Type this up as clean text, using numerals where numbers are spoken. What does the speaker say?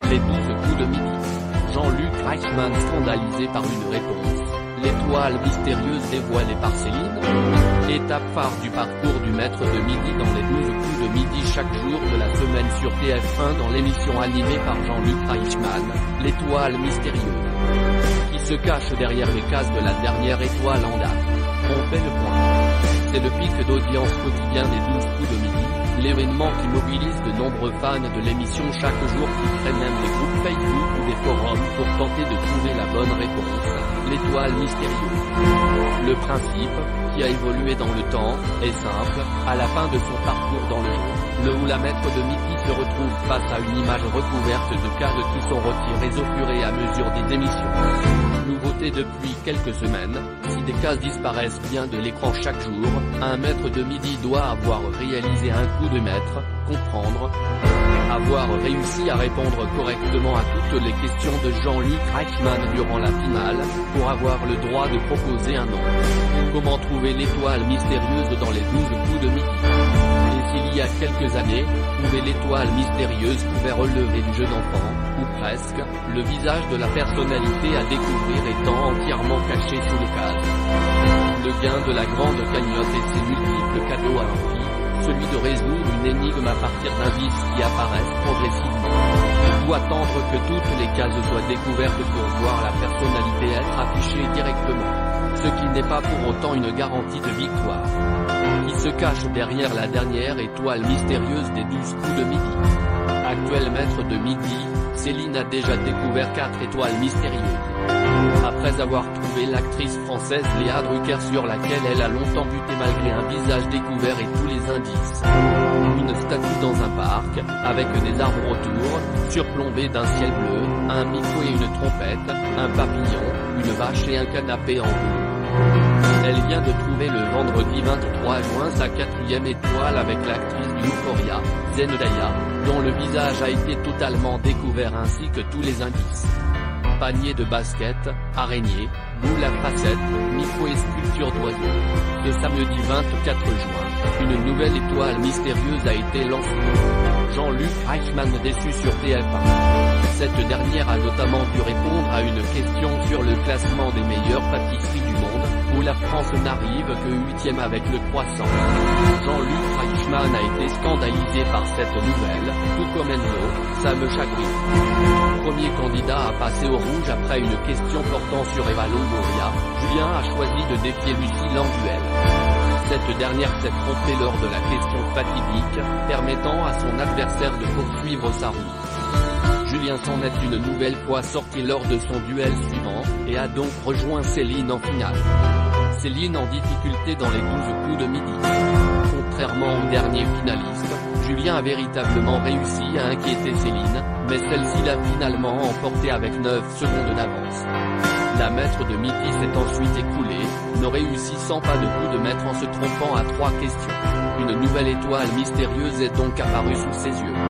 Les 12 coups de midi. Jean-Luc Reichmann scandalisé par une réponse. L'étoile mystérieuse dévoilée par Céline. Étape phare du parcours du maître de midi dans les 12 coups de midi chaque jour de la semaine sur TF1 dans l'émission animée par Jean-Luc Reichmann, l'étoile mystérieuse. Qui se cache derrière les cases de la dernière étoile en date. On fait le point. C'est le pic d'audience quotidien des 12 coups de midi, l'événement qui mobilise de nombreux fans de l'émission chaque jour qui créent même des groupes Facebook ou des forums pour tenter de trouver la bonne réponse, l'étoile mystérieuse. Le principe, qui a évolué dans le temps, est simple, à la fin de son parcours dans le jour, le ou la maître de midi se retrouve face à une image recouverte de cases qui sont retirées au fur et à mesure des émissions. Nouveauté depuis quelques semaines, si des cases disparaissent bien de l'écran chaque jour, un maître de midi doit avoir réalisé un coup de maître, comprendre, avoir réussi à répondre correctement à toutes les questions de Jean-Luc Reichmann durant la finale, pour avoir le droit de proposer un nom. Comment trouver l'étoile mystérieuse dans les 12 coups de midi? Et s'il y a quelques années, trouver l'étoile mystérieuse pouvait relever du jeu d'enfant, ou presque, le visage de la personnalité à découvrir étant entièrement caché sous les cases. Le gain de la grande cagnotte et ses multiples cadeaux à un prix, celui de résoudre une énigme à partir d'indices qui apparaissent progressivement. Il faut attendre que toutes les cases soient découvertes pour voir la personnalité être affichée directement. Ce qui n'est pas pour autant une garantie de victoire. Qui se cache derrière la dernière étoile mystérieuse des 12 coups de midi. Actuel maître de midi, Céline a déjà découvert 4 étoiles mystérieuses. Après avoir trouvé l'actrice française Léa Drucker sur laquelle elle a longtemps buté malgré un visage découvert et tous les indices. Une statue dans un parc, avec des arbres autour, surplombée d'un ciel bleu, un micro et une trompette, un papillon, une vache et un canapé en boue. Elle vient de trouver le vendredi 23 juin sa 4e étoile avec l'actrice d'Euphoria, Zendaya, dont le visage a été totalement découvert ainsi que tous les indices. Panier de basket, araignée, boule à facettes, micro et sculpture d'oiseaux. Ce samedi 24 juin, une nouvelle étoile mystérieuse a été lancée. Jean-Luc Reichmann déçu sur TF1. Cette dernière a notamment dû répondre à une question sur le classement des meilleures pâtisseries du monde, où la France n'arrive que 8e avec le croissant. Jean-Luc Reichmann a été scandalisé par cette nouvelle, tout comme Enzo, ça me chagrine. Premier candidat à passer au rouge après une question portant sur Eva Longoria, Julien a choisi de défier Lucille en duel. Cette dernière s'est trompée lors de la question fatidique, permettant à son adversaire de poursuivre sa route. Julien s'en est une nouvelle fois sorti lors de son duel suivant, et a donc rejoint Céline en finale. Céline en difficulté dans les 12 coups de midi. Contrairement au dernier finaliste, Julien a véritablement réussi à inquiéter Céline, mais celle-ci l'a finalement emporté avec 9 secondes d'avance. La maître de midi s'est ensuite écroulée, ne réussissant pas de coup de maître en se trompant à 3 questions. Une nouvelle étoile mystérieuse est donc apparue sous ses yeux.